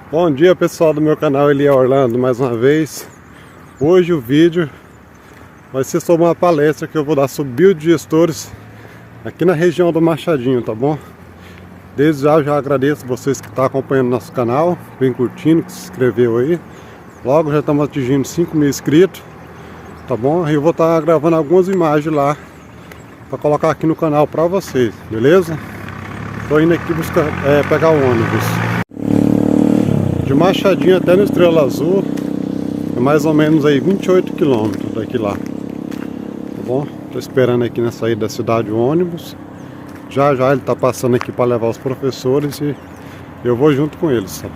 Bom dia pessoal do meu canal Elia Orlando mais uma vez. Hoje o vídeo vai ser sobre uma palestra que eu vou dar sobre biodigestores aqui na região do Machadinho, tá bom? Desde já agradeço vocês que estão acompanhando nosso canal, vem curtindo, que se inscreveu aí. Logo já estamos atingindo 5.000 inscritos, tá bom? E eu vou estar gravando algumas imagens lá para colocar aqui no canal para vocês, beleza? Tô indo aqui buscar, pegar o ônibus. De Machadinho até no Estrela Azul é mais ou menos aí 28 km daqui lá, tá bom? Tô esperando aqui na saída da cidade o ônibus. Já ele tá passando aqui para levar os professores e eu vou junto com eles, tá?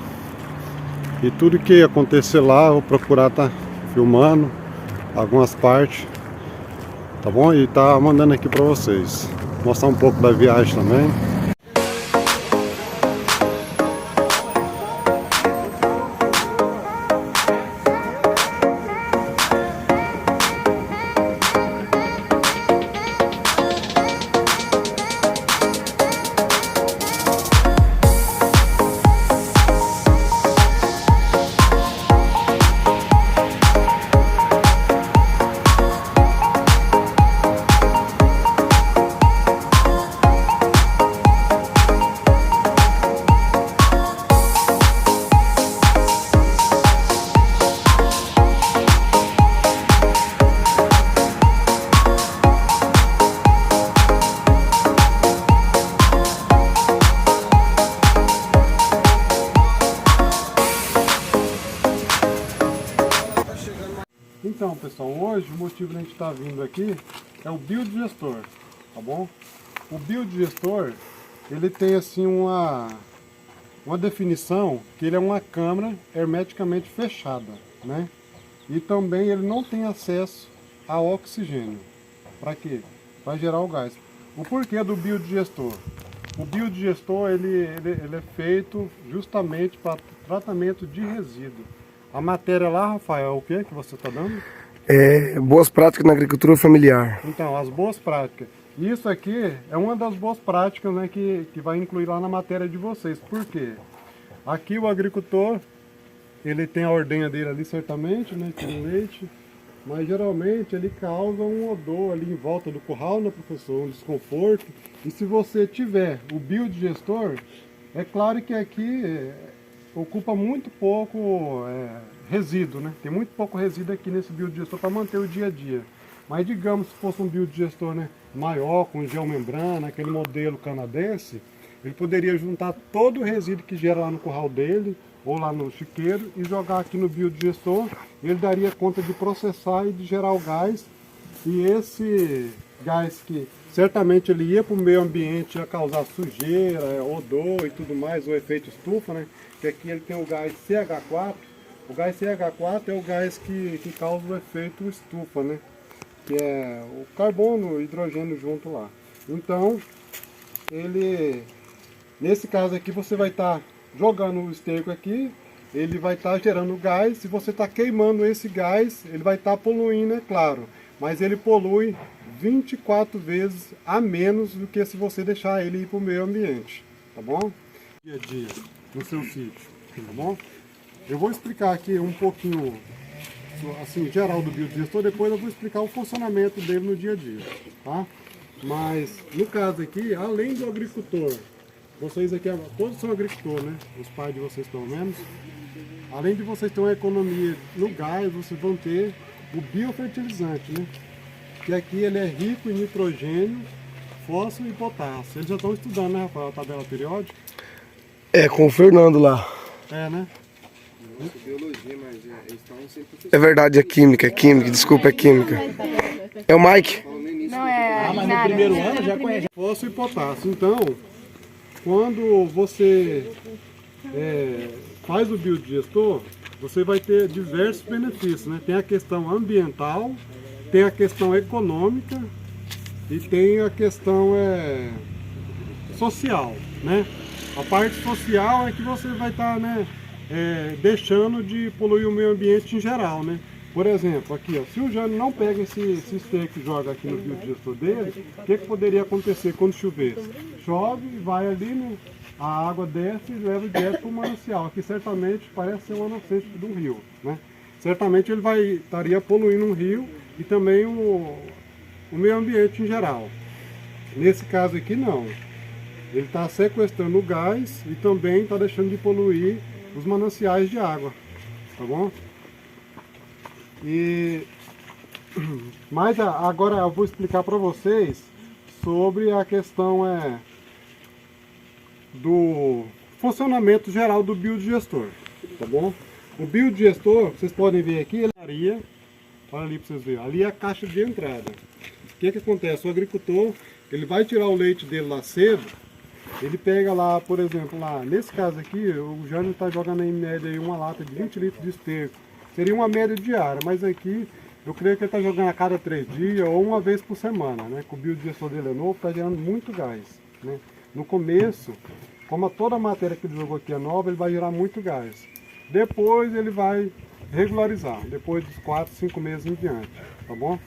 E tudo que acontecer lá eu vou procurar tá filmando algumas partes, tá bom? E tá mandando aqui para vocês, mostrar um pouco da viagem também. Então pessoal, hoje o motivo de a gente estar vindo aqui é o biodigestor, tá bom? O biodigestor, ele tem assim uma definição que ele é uma câmara hermeticamente fechada, né? E também ele não tem acesso a oxigênio. Para quê? Para gerar o gás. O porquê do biodigestor? O biodigestor ele é feito justamente para tratamento de resíduo. A matéria lá, Rafael, é o que você está dando? Boas práticas na agricultura familiar. Então, as boas práticas. Isso aqui é uma das boas práticas, né, que vai incluir lá na matéria de vocês. Por quê? Aqui o agricultor, ele tem a ordenha dele ali certamente, né, tira o leite, mas geralmente ele causa um odor ali em volta do curral, né, professor, um desconforto. E se você tiver o biodigestor, é claro que aqui ocupa muito pouco resíduo, né? Tem muito pouco resíduo aqui nesse biodigestor para manter o dia a dia. Mas digamos se fosse um biodigestor, né, maior, com geomembrana, aquele modelo canadense, ele poderia juntar todo o resíduo que gera lá no curral dele, ou lá no chiqueiro, e jogar aqui no biodigestor. Ele daria conta de processar e de gerar o gás. E esse gás que certamente ele ia para o meio ambiente, ia causar sujeira, odor e tudo mais, o efeito estufa, né? Que aqui ele tem o gás CH4. O gás CH4 é o gás que causa o efeito estufa, né? Que é o carbono e o hidrogênio junto lá. Então, nesse caso aqui, você vai estar jogando o esterco aqui, ele vai estar gerando gás. Se você está queimando esse gás, ele vai estar poluindo, é claro. Mas ele polui 24 vezes a menos do que se você deixar ele ir para o meio ambiente, tá bom? Dia a dia, no seu sítio, tá bom? Eu vou explicar aqui um pouquinho, assim, geral do biodigestor, depois eu vou explicar o funcionamento dele no dia a dia, tá? Mas, no caso aqui, além do agricultor, vocês aqui, todos são agricultores, né? Os pais de vocês pelo menos. Além de vocês terem uma economia no gás, vocês vão ter o biofertilizante, né? Que aqui ele é rico em nitrogênio, fósforo e potássio. Eles já estão estudando, né, Rafael, a tabela periódica? Com o Fernando lá. Né? Biologia, mas eles estão sempre... É verdade, é química, desculpa, é química. É o Mike. Não é. mas no primeiro ano já conhece. Fósforo e potássio. Então, quando você faz o biodigestor, você vai ter diversos benefícios, né? Tem a questão ambiental, tem a questão econômica e tem a questão social, né? A parte social é que você vai estar, né, deixando de poluir o meio ambiente em geral, né? Por exemplo, aqui, ó, se o Jânio não pega esse esterco e joga aqui no biodigestor dele, o que poderia acontecer quando chover? Chove, vai ali, né, a água desce e leva direto para o manancial. Aqui certamente parece ser uma nascente de um rio, né? Certamente ele estaria poluindo um rio e também o meio ambiente em geral. Nesse caso aqui não. Ele está sequestrando o gás e também está deixando de poluir os mananciais de água, tá bom? Mas agora eu vou explicar para vocês sobre a questão do funcionamento geral do biodigestor, tá bom? O biodigestor, vocês podem ver aqui, ele olha ali para vocês verem, ali é a caixa de entrada. O que acontece? O agricultor, ele vai tirar o leite dele lá cedo, ele pega lá, por exemplo, lá, nesse caso aqui, o Jânio está jogando em média aí uma lata de 20 litros de esterco. Seria uma média diária, mas aqui eu creio que ele está jogando a cada 3 dias ou uma vez por semana, né? Que o biodigestor dele é novo, está gerando muito gás, né? No começo, como toda a matéria que ele jogou aqui é nova, ele vai gerar muito gás. Depois ele vai regularizar, depois dos 4, 5 meses em diante, tá bom?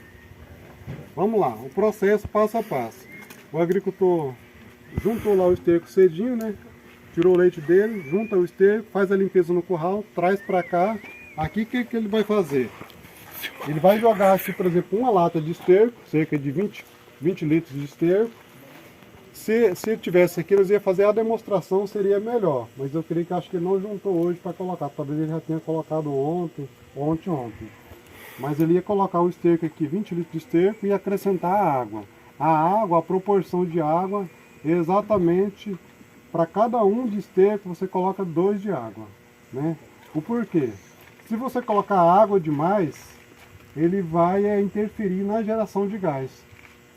Vamos lá, o processo passo a passo. O agricultor juntou lá o esterco cedinho, né? Tirou o leite dele, junta o esterco, faz a limpeza no curral, traz para cá. Aqui o que ele vai fazer? Ele vai jogar aqui, por exemplo, uma lata de esterco, cerca de 20 litros de esterco. Se tivesse aqui, eles iam fazer a demonstração, seria melhor. Mas eu creio que acho que ele não juntou hoje para colocar. Talvez ele já tenha colocado ontem, ontem. Mas ele ia colocar o esterco aqui, 20 litros de esterco, e acrescentar a água. A proporção de água é exatamente para cada um de esterco você coloca 2 de água, né? O porquê? Se você colocar água demais, ele vai interferir na geração de gás,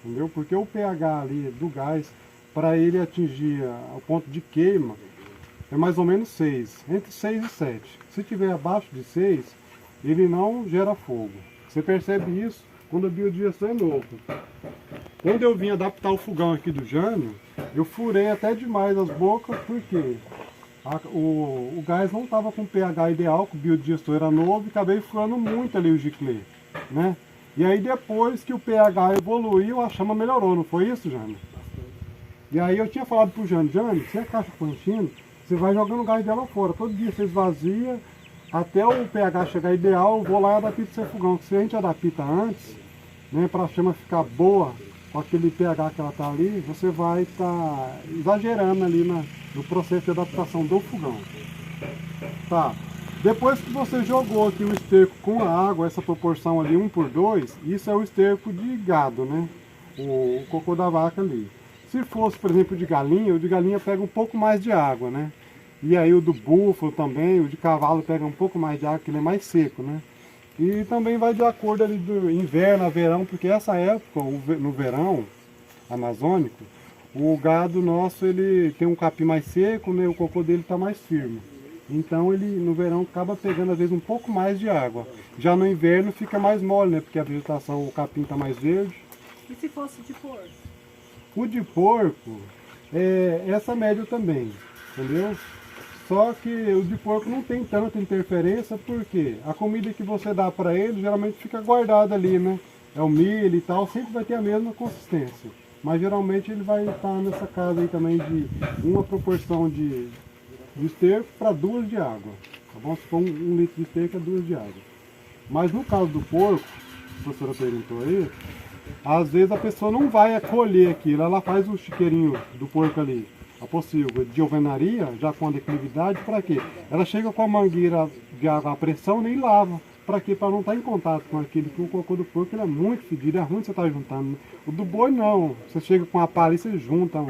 entendeu? Porque o pH ali do gás, para ele atingir o ponto de queima, é mais ou menos 6, entre 6 e 7. Se tiver abaixo de 6, ele não gera fogo. Você percebe isso quando o biodigestor é novo. Quando eu vim adaptar o fogão aqui do Jânio, eu furei até demais as bocas, porque o gás não estava com pH ideal, que o biodigestor era novo, e acabei furando muito ali o giclê, né? E aí depois que o pH evoluiu, a chama melhorou, não foi isso, Jânio? E aí eu tinha falado pro Jânio, se a caixa for enchendo, você vai jogando o gás dela fora. Todo dia você esvazia, até o pH chegar ideal, eu vou lá e adapto o seu fogão. Se a gente adapta antes, né, para a chama ficar boa, com aquele pH que ela está ali, você vai estar exagerando ali no processo de adaptação do fogão. Tá. Depois que você jogou aqui o esterco com a água, essa proporção ali 1/2, isso é o esterco de gado, né? O cocô da vaca ali. Se fosse, por exemplo, de galinha, o de galinha pega um pouco mais de água, né? E aí o do búfalo também, o de cavalo pega um pouco mais de água, que ele é mais seco, né? E também vai de acordo ali do inverno a verão, porque essa época, no verão amazônico, o gado nosso ele tem um capim mais seco, né? O cocô dele está mais firme. Então ele no verão acaba pegando às vezes um pouco mais de água. Já no inverno fica mais mole, né? Porque a vegetação, o capim está mais verde. E se fosse de porco? O de porco é essa média também, entendeu? Só que o de porco não tem tanta interferência, porque a comida que você dá para ele geralmente fica guardada ali, né? É o milho e tal, sempre vai ter a mesma consistência. Mas geralmente ele vai estar nessa casa aí também de uma proporção de esterco para 2 de água. Tá bom? Se for 1 litro de esterco é 2 de água. Mas no caso do porco, a professora perguntou aí, às vezes a pessoa não vai colher aquilo, ela faz o chiqueirinho do porco ali, a pocilga de alvenaria, já com a declividade, para quê? Ela chega com a mangueira de água à pressão, nem lava. Para quê? Para não estar em contato com aquele, que o cocô do porco ele é muito fedido, é ruim você estar juntando. Né? O do boi não, você chega com a palha e você junta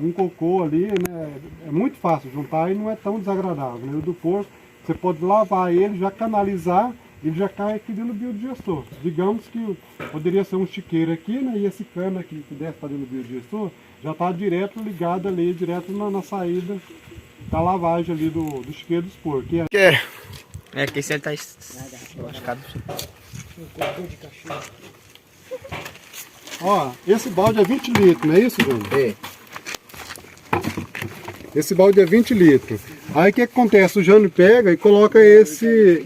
um cocô ali, né? É muito fácil juntar e não é tão desagradável. Né? O do porco, você pode lavar ele, já canalizar, ele já cai aqui dentro do biodigestor. Digamos que poderia ser um chiqueiro aqui, né? E esse cano aqui que desce para dentro do biodigestor, já está direto ligado ali, direto na saída da lavagem ali do chiqueiro dos porcos. É que esse ele tá lascado. Ó, esse balde é 20 litros, não é isso, Júnior? É. Esse balde é 20 litros. Aí o que acontece? O Jânio pega e coloca esse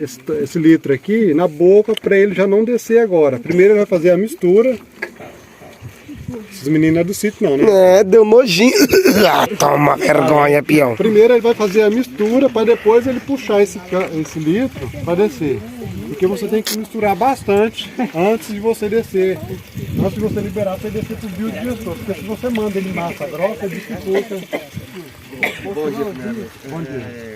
litro aqui na boca para ele já não descer agora. Primeiro ele vai fazer a mistura. Esses meninos não é do sítio não, né? É, deu nojinho. Ah, toma vergonha, peão. Primeiro ele vai fazer a mistura para depois ele puxar esse litro para descer. Porque você tem que misturar bastante antes de você descer. Antes de você liberar, você descer para o biodigestor. Porque se você manda ele em massa grossa, dificulta. Bom dia, primeiro. Bom dia.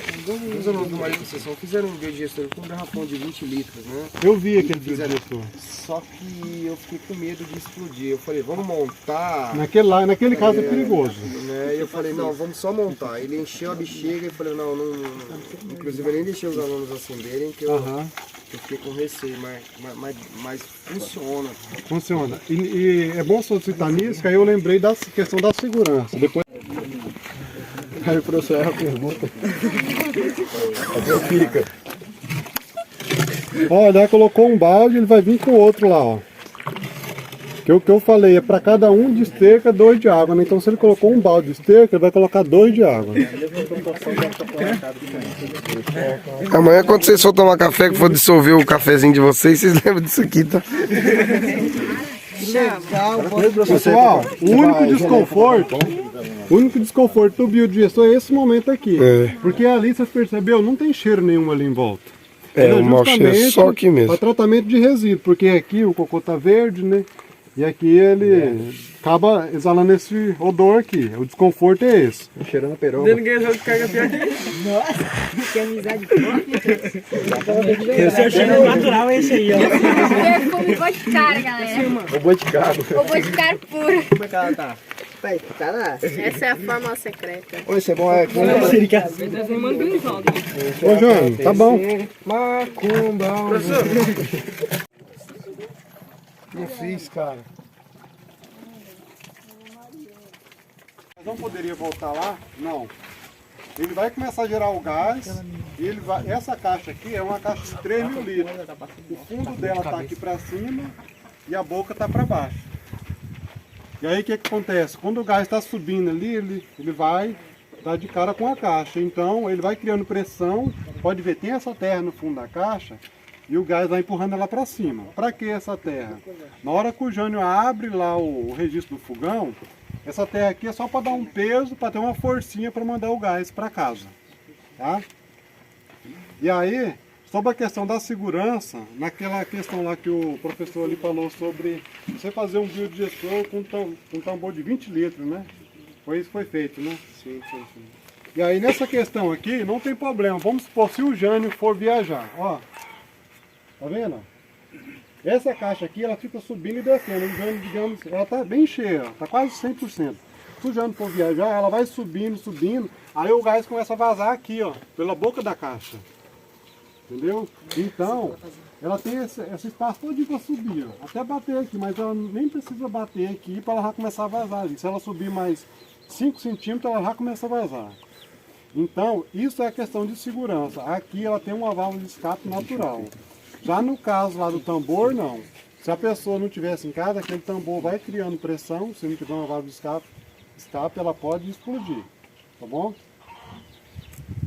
Os alunos do marido vocês só fizeram um biodigestor com um garrafão de 20 litros, né? Eu vi aquele biodigestor. Só que eu fiquei com medo de explodir. Eu falei, vamos montar. Naquele caso é perigoso. Né? E eu falei, não, vamos só montar. Ele encheu a bexiga e falei, não. Inclusive eu nem deixei os alunos acenderem, que eu fiquei com receio, mas funciona. Funciona. E é bom solicitar nisso, que aí eu lembrei da questão da segurança. Depois... Aí o professor erra a pergunta. Fica. Olha, colocou um balde, ele vai vir com o outro lá, ó. Que o que eu falei, é para cada um de esterca, 2 de água, né? Então se ele colocou um balde de esterca, ele vai colocar 2 de água. Amanhã, quando vocês for tomar café, que for dissolver o cafezinho de vocês lembram disso aqui, tá? Pessoal, o único desconforto do biodigestor é esse momento aqui. Porque ali, vocês perceberam, não tem cheiro nenhum ali em volta. É, o mau cheiro é só aqui mesmo. Para tratamento de resíduo, porque aqui o cocô tá verde, né? E aqui ele acaba exalando esse odor aqui. O desconforto é esse. Cheirando a peroba. Ninguém sabe que caga pior que Nossa, que amizade forte. esse é o cheiro natural, é esse aí, ó. Perfume boticário, galera. O boticário. O boticário puro. Como é que ela tá? Tá lá. Essa é a fórmula secreta. Oi, isso é bom, é Ô, João, tá bom. Macumba. Não fiz, cara. Mas não poderia voltar lá? Não. Ele vai começar a gerar o gás. E ele vai, essa caixa aqui é uma caixa de 3.000 litros. O fundo dela está aqui para cima e a boca está para baixo. E aí o que acontece? Quando o gás está subindo ali, ele vai dar de cara com a caixa. Então ele vai criando pressão. Pode ver, tem essa terra no fundo da caixa. E o gás vai empurrando ela para cima. Para que essa terra? Na hora que o Jânio abre lá o registro do fogão, essa terra aqui é só para dar um peso, para ter uma forcinha para mandar o gás para casa. Tá? E aí, sobre a questão da segurança, naquela questão lá que o professor ali falou sobre você fazer um biodigestor com um tambor de 20 litros, né? Foi isso que foi feito, né? Sim. E aí nessa questão aqui, não tem problema. Vamos supor, se o Jânio for viajar, ó. Tá vendo? Essa caixa aqui, ela fica subindo e descendo. O Jânio, digamos, ela tá bem cheia, tá quase 100%. Se o Jânio for viajar, ela vai subindo, aí o gás começa a vazar aqui, ó, pela boca da caixa. Entendeu? Então, ela tem esse espaço todo para subir, ó, até bater aqui, mas ela nem precisa bater aqui para ela já começar a vazar ali. Se ela subir mais 5 centímetros, ela já começa a vazar. Então, isso é a questão de segurança. Aqui ela tem uma válvula de escape natural. Já no caso lá do tambor, não. Se a pessoa não tivesse em casa, aquele tambor vai criando pressão. Se não tiver uma válvula de escape, ela pode explodir. Tá bom?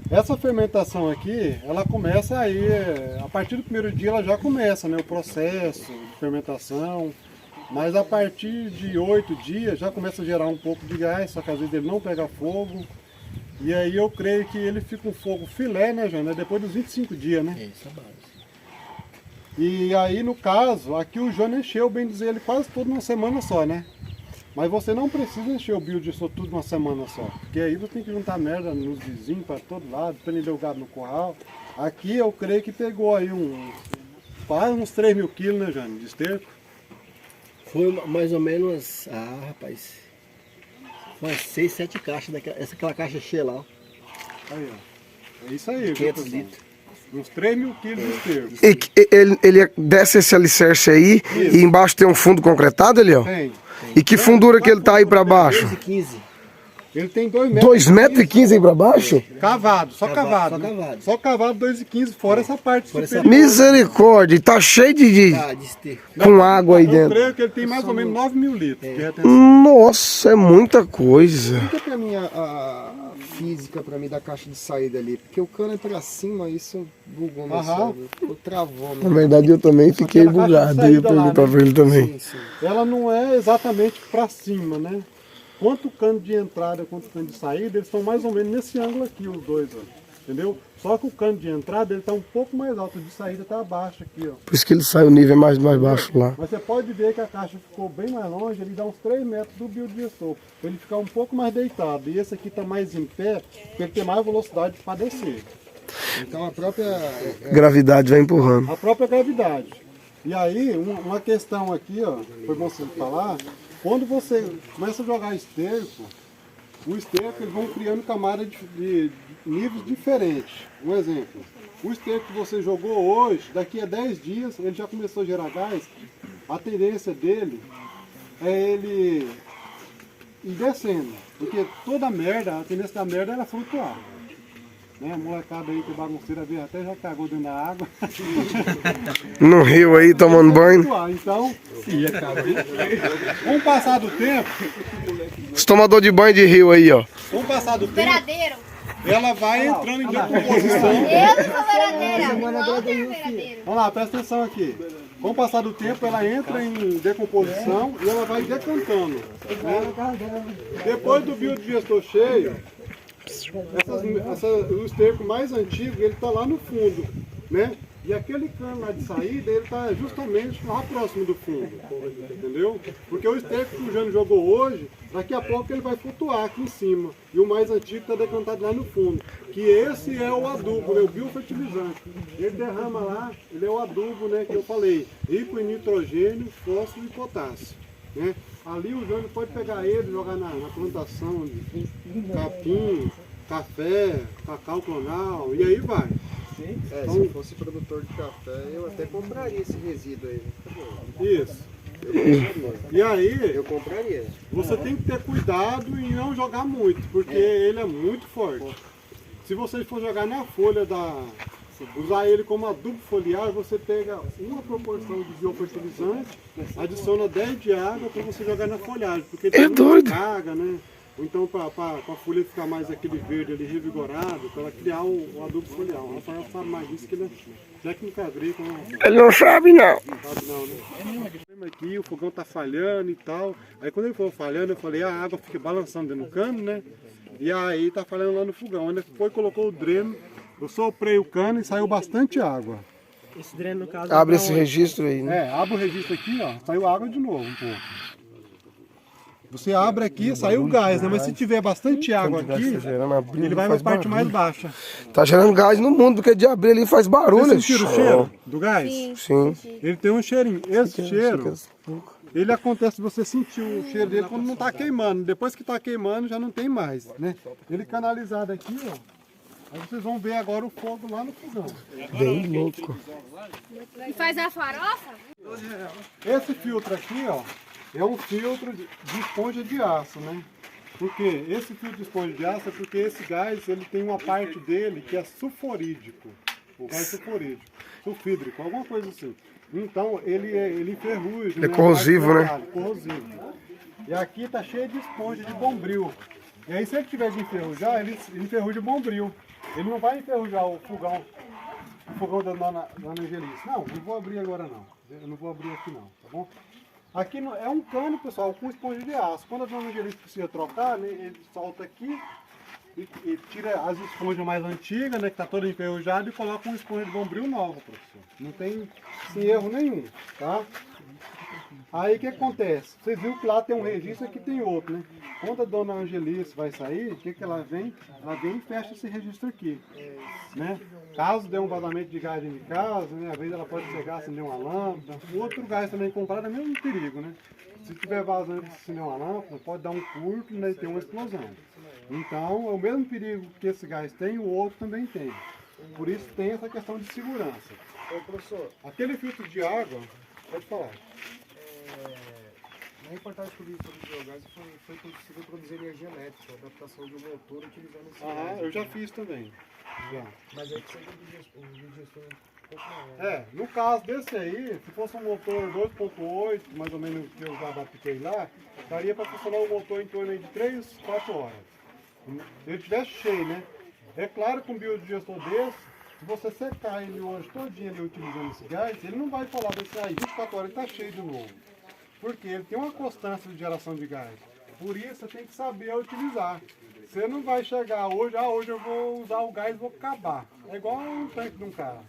Essa fermentação aqui, ela começa aí, a partir do primeiro dia ela já começa, né, o processo de fermentação. Mas a partir de 8 dias já começa a gerar um pouco de gás, só que às vezes ele não pega fogo. E aí eu creio que ele fica um fogo filé, né, Jânio? Depois dos 25 dias, né? Isso, é básico. E aí, no caso, aqui o Jânio encheu, bem dizer, ele quase tudo numa semana só, né? Mas você não precisa encher o biodigestor tudo numa semana só. Porque aí você tem que juntar merda nos vizinhos, para todo lado, prender o gado no curral. Aqui eu creio que pegou aí quase uns 3.000 quilos, né, Jânio, de esterco. Foi mais ou menos, rapaz, umas 6, 7 caixas, aquela caixa cheia lá, ó. Aí, ó. É isso aí, 500 pessoal? litros. Uns 3.000 quilos de esterco. Ele desce esse alicerce aí e embaixo tem um fundo concretado ali, ó. Tem. E que fundura que ele tá aí pra baixo? 15. Ele tem 2,15 2,15 m aí pra baixo? cavado, só cavado. Só né? cavado. Só cavado 2,15, fora essa parte Fora essa superior. Misericórdia, e tá cheio de De esterco. com água aí Eu dentro. creio que ele tem mais ou menos 9.000 litros de retenção. Nossa, é muita coisa. Explica pra mim a física pra mim da caixa de saída ali. Porque o cano é pra cima, isso bugou meu Aham. cérebro. Ficou travou. Na verdade eu também fiquei Aquela caixa de bugado. Eu ia saída lá, perguntar né? pra ele também. Sim, sim. Ela não é exatamente para cima, né? Quanto o cano de entrada quanto o cano de saída, eles estão mais ou menos nesse ângulo aqui, os dois, ó. Entendeu? Só que o cano de entrada ele está um pouco mais alto, o de saída está abaixo aqui, ó. Por isso que ele sai o nível mais baixo lá. Mas você pode ver que a caixa ficou bem mais longe, ele dá uns 3 metros do biodigestor, para ele ficar um pouco mais deitado. E esse aqui está mais em pé, porque ele tem mais velocidade para descer. Então a própria. Gravidade vai empurrando. A própria gravidade. E aí, uma questão aqui, ó, foi bom você falar, quando você começa a jogar esterco, o esterco eles vão criando camadas de níveis diferentes. Um exemplo, o esterco que você jogou hoje, daqui a 10 dias, ele já começou a gerar gás, a tendência dele é ele ir descendo, porque toda merda, a tendência da merda era flutuar. Né? A molecada aí que bagunceira veio até já cagou dentro da água. No rio aí, tomando banho. Então, com o passar do tempo, Os tomadores de banho de rio aí, ó. com o passar do tempo, Veradeiro. ela vai entrando em decomposição. Eu não sou veradeira. Não tenho veradeiro. Vamos lá, presta atenção aqui. Com o passar do tempo, ela entra em decomposição e ela vai decantando. Né? Depois do biodigestor cheio, o esterco mais antigo, ele está lá no fundo. Né? E aquele cano lá de saída, ele está justamente lá próximo do fundo. Entendeu? Porque o esterco que o Jânio jogou hoje, daqui a pouco ele vai flutuar aqui em cima. E o mais antigo está decantado lá no fundo. Que esse é o adubo, né? O biofertilizante. Ele derrama lá, ele é o adubo, né, que eu falei. Rico em nitrogênio, fósforo e potássio. Né? Ali o Jânio pode pegar ele e jogar na plantação de capim, café, cacau clonal, e aí vai. Se eu fosse produtor de café, eu até compraria esse resíduo aí. Isso. E aí, Eu compraria. você tem que ter cuidado e não jogar muito, porque ele é muito forte. Se você for jogar na folha usar ele como adubo foliar, você pega uma proporção de biofertilizante, adiciona 10 de água para você jogar na folhagem, porque tem muita doido. carga, né? Ou então para a folha ficar mais aquele verde ali revigorado, para ela criar o adubo foliar. O Rafael sabe mais disso, que ele é técnico agrícola. Ele não sabe, não. Sabe não, né? Aqui, o fogão tá falhando e tal. Aí quando ele for falhando, eu falei, a água fica balançando dentro do cano, né? E aí tá falhando lá no fogão. Ele foi, colocou o dreno, eu soprei o cano e saiu bastante água. Esse dreno, no caso, Abre esse registro aí, né? Abre o registro aqui, ó, saiu água de novo um pouco. Você abre aqui, saiu o gás, né? Mas se tiver bastante água aqui, ele vai para a parte mais baixa. Tá gerando gás no mundo, porque de abrir ali faz barulho. Vocês sentiram o cheiro do gás? Sim. Ele tem um cheirinho. Esse cheiro, ele acontece, você sentir o cheiro dele quando não está queimando. Depois que está queimando, já não tem mais, né? Ele canalizado aqui, ó. Aí vocês vão ver agora o fogo lá no fogão. Bem louco. E faz a farofa? Esse filtro aqui, ó, é um filtro de esponja de aço, né? Por quê? Esse filtro de esponja de aço é porque esse gás, ele tem uma parte dele que é sulfurídico. O gás sulfurídico, sulfídrico, alguma coisa assim. Então, ele enferruja. É corrosivo, né? Corrosivo. E aqui tá cheio de esponja de bombril. E aí, se ele tiver de enferrujar, ele enferruja o bombril. Ele não vai enferrujar o fogão da Dona Angelice. Não vou abrir agora não. Eu não vou abrir aqui não, tá bom? Aqui é um cano, pessoal, com esponja de aço. Quando a Dona Angelice precisa trocar, né, ele solta aqui e tira as esponjas mais antigas, né, que tá toda enferrujada, e coloca uma esponja de bombril nova, professor. Não tem sem erro nenhum, tá? Aí o que acontece? Vocês viram que lá tem um registro e aqui tem outro, né? Quando a Dona Angelice vai sair, o que ela vem? Ela vem e fecha esse registro aqui, né? Caso dê um vazamento de gás dentro de casa, né? Às vezes ela pode chegar, acender uma lâmpada. O outro gás também comprado é o mesmo perigo, né? Se tiver vazamento de acender uma lâmpada, pode dar um curto, né, e ter uma explosão. Então, é o mesmo perigo que esse gás tem, o outro também tem. Por isso tem essa questão de segurança. Ô, professor, Aquele filtro de água, pode falar. a reportagem que eu vi sobre o biogás foi possível produzir energia elétrica, a adaptação de um motor utilizando esse gás. Eu já fiz também. Já. Mas aí precisa de um digestor um pouco maior. No caso desse aí, se fosse um motor 2.8, mais ou menos que eu já adaptei lá, daria para funcionar o motor em torno aí de 3, 4 horas. Se ele estiver cheio, né? É claro que um biodigestor desse, se você secar ele hoje todinho ali utilizando esse gás, ele não vai falar desse aí 24 horas ele está cheio de novo. Porque ele tem uma constância de geração de gás. Por isso você tem que saber utilizar. Você não vai chegar hoje, hoje eu vou usar o gás e vou acabar. É igual um tanque de um carro.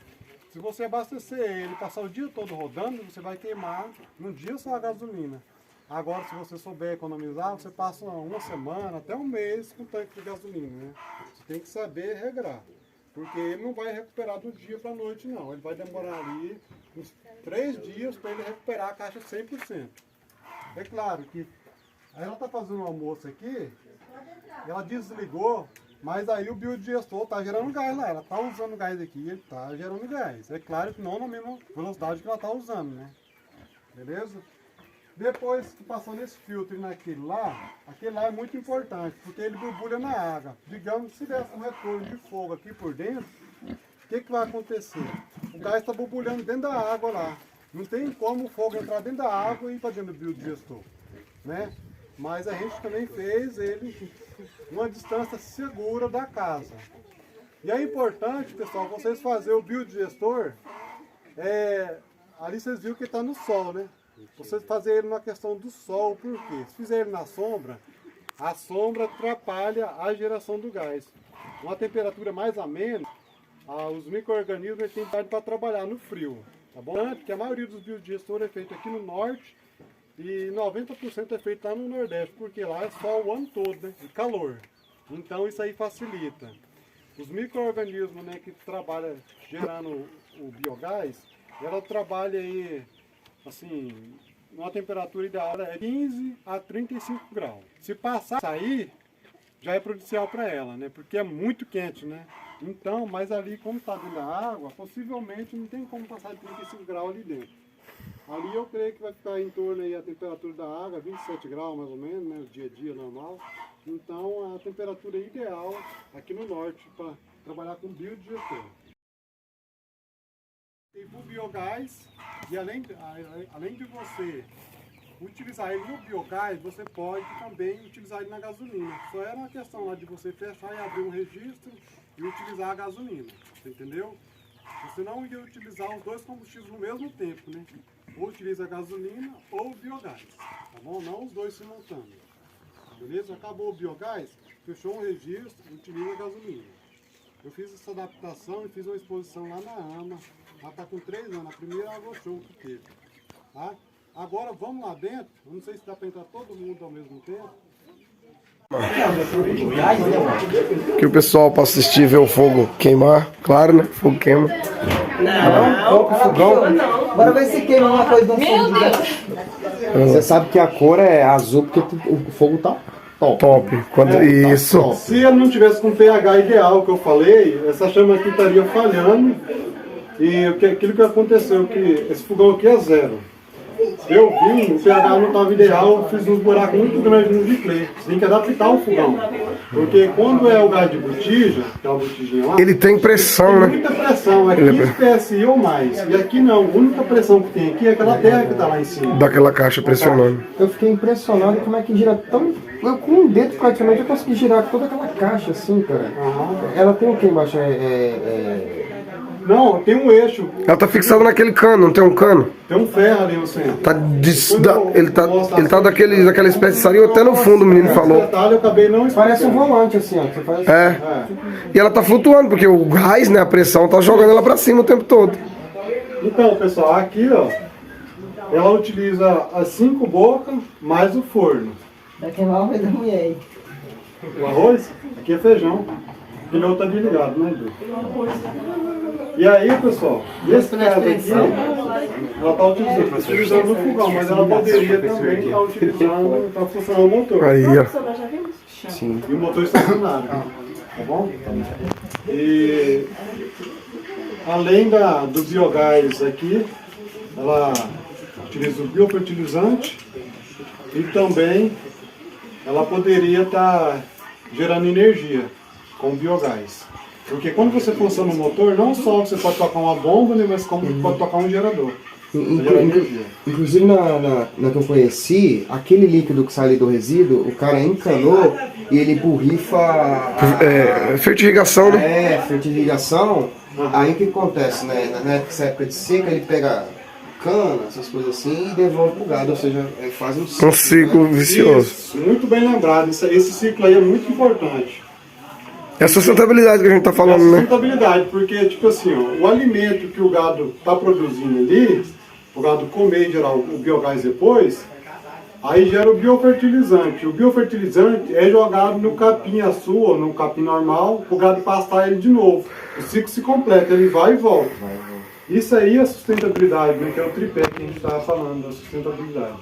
Se você abastecer ele, passar o dia todo rodando, você vai queimar num dia só a gasolina. Agora, se você souber economizar, você passa uma semana, até um mês com tanque de gasolina, né? Você tem que saber regrar. Porque ele não vai recuperar do dia para a noite, não. Ele vai demorar ali uns 3 dias para ele recuperar a caixa 100%. É claro que ela está fazendo um almoço aqui, ela desligou, mas aí o biodigestor está gerando gás lá. Ela está usando gás aqui, ele está gerando gás. É claro que não na mesma velocidade que ela está usando, né? Beleza? Depois que passou nesse filtro e naquele lá, aquele lá é muito importante, porque ele borbulha na água. Digamos que se desse um retorno de fogo aqui por dentro, o que vai acontecer? O gás está borbulhando dentro da água lá. Não tem como o fogo entrar dentro da água e ir para dentro do biodigestor, né? Mas a gente também fez ele numa distância segura da casa. E é importante, pessoal, vocês fazerem o biodigestor, ali vocês viram que está no sol, né? Vocês fazerem ele na questão do sol, por quê? Se fizer ele na sombra, a sombra atrapalha a geração do gás. Uma temperatura mais amena, os micro-organismos têm idade para trabalhar no frio, tá bom? Porque a maioria dos biodigestores é feito aqui no norte e 90% é feito lá no nordeste, porque lá é sol o ano todo, né? E calor. Então isso aí facilita. Os micro-organismos, né, que trabalham gerando o biogás, ela trabalha aí, assim, uma temperatura ideal é 15 a 35 graus. Se passar, sair, já é prejudicial para ela, né? Porque é muito quente, né? Então, mas ali, como está dentro da água, possivelmente não tem como passar de 35 graus ali dentro. Ali eu creio que vai ficar em torno aí a temperatura da água, 27 graus mais ou menos, né? Dia a dia normal. Então, a temperatura ideal aqui no norte para trabalhar com biodigestor. Tem o biogás, e além de você utilizar ele no biogás, você pode também utilizar ele na gasolina. Só era uma questão lá de você fechar e abrir um registro e utilizar a gasolina, você entendeu? Você não ia utilizar os dois combustíveis no mesmo tempo, né? Ou utiliza a gasolina ou o biogás, tá bom? Não os dois simultâneos. Beleza? Acabou o biogás, fechou um registro, utiliza a gasolina. Eu fiz essa adaptação e fiz uma exposição lá na AMA. Ela está com 3 anos, a primeira água show que teve. Tá? Agora vamos lá dentro. Eu não sei se dá para entrar todo mundo ao mesmo tempo. Que o pessoal para assistir ver o fogo queimar, claro, né? Fogo queima. Bora ver se queima uma coisa do fogo. Você sabe que a cor é azul porque o fogo tá top. Top. Quando, isso. Se ele não tivesse com o pH ideal que eu falei, essa chama aqui estaria falhando. E aquilo que aconteceu, que esse fogão aqui é 0. Eu vi, o pH não estava ideal, eu fiz uns buracos muito grandes no display. Você tem que adaptar o fogão. Porque quando é o gás de botija, aquela botijinha lá, ele tem pressão, tem né? muita pressão, é 15 PSI ou mais. E aqui não, a única pressão que tem aqui é aquela terra que está lá em cima. Daquela caixa pressionando. Eu fiquei impressionado como é que gira tão... Eu com um dedo praticamente eu consegui girar toda aquela caixa assim, cara. Ela tem o que embaixo? Não, tem um eixo. Ela tá fixada naquele cano, não tem um cano? Tem um ferro ali no centro. Ele tá daquela espécie de sarinho até no fundo, o menino falou. Detalhe, eu acabei não Parece um volante assim, ó. Você faz... E ela tá flutuando, porque o gás, né, a pressão, tá jogando ela pra cima o tempo todo. Então, pessoal, aqui, ó, ela utiliza as 5 bocas mais o forno. Daquela hora da mulher. O arroz, aqui é feijão. O pneu tá desligado, né, Edu? E aí, pessoal, esse caso aqui, ela tá utilizando no fogão, mas ela poderia também estar utilizando para funcionar o motor. Aí, ó. Sim. E o motor estacionário, tá bom? E além do biogás aqui, ela utiliza o biofertilizante e também ela poderia estar gerando energia com biogás. Porque quando você funciona o motor, não só você pode tocar uma bomba, né, mas como pode tocar um gerador. Inclusive na que eu conheci, aquele líquido que sai ali do resíduo, o cara encanou e ele borrifa Fertirrigação, né? fertirrigação. Aí o que acontece, né? Nessa época de seca ele pega cana, essas coisas assim, e devolve pro gado, ou seja, faz um ciclo. Um ciclo vicioso. Isso, muito bem lembrado. Esse ciclo aí é muito importante. É a sustentabilidade que a gente tá A falando, né? sustentabilidade, porque, tipo assim, ó, o alimento que o gado está produzindo ali, o gado comer e gerar o biogás depois, aí gera o biofertilizante. O biofertilizante é jogado no capim-açu ou no capim normal, o gado pastar ele de novo. O ciclo se completa, ele vai e volta. Isso aí é a sustentabilidade, né, que é o tripé que a gente estava falando, da sustentabilidade.